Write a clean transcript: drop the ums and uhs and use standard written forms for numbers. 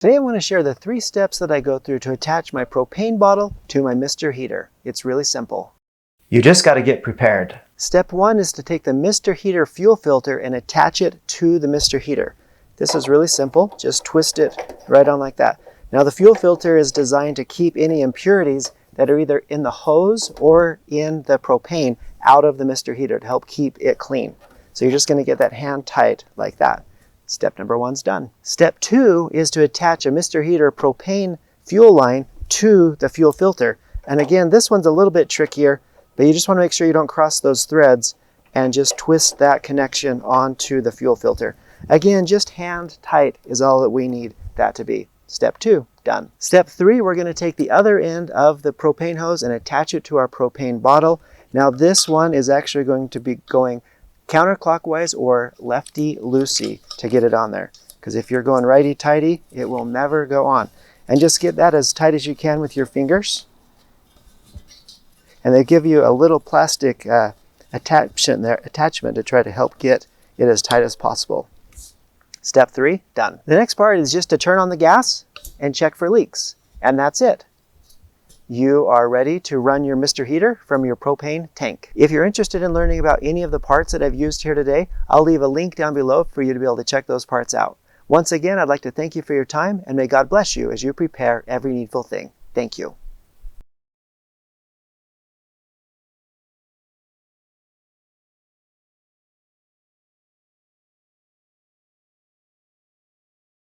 Today I want to share the 3 steps that I go through to attach my propane bottle to my Mr. Heater. It's really simple. You just got to get prepared. Step 1 is to take the Mr. Heater fuel filter and attach it to the Mr. Heater. This is really simple. Just twist it right on like that. Now the fuel filter is designed to keep any impurities that are either in the hose or in the propane out of the Mr. Heater to help keep it clean. So you're just going to get that hand tight like that. Step number 1's done. Step 2 is to attach a Mr. Heater propane fuel line to the fuel filter. And again, this one's a little bit trickier, but you just want to make sure you don't cross those threads and just twist that connection onto the fuel filter. Again, just hand tight is all that we need that to be. Step 2, done. Step 3, we're going to take the other end of the propane hose and attach it to our propane bottle. Now this one is actually going to be going counterclockwise or lefty-loosey to get it on there. Because if you're going righty-tighty, it will never go on. And just get that as tight as you can with your fingers. And they give you a little plastic attachment to try to help get it as tight as possible. Step 3, done. The next part is just to turn on the gas and check for leaks. And that's it. You are ready to run your Mr. Heater from your propane tank. If you're interested in learning about any of the parts that I've used here today, I'll leave a link down below for you to be able to check those parts out. Once again, I'd like to thank you for your time, and may God bless you as you prepare every needful thing. Thank you.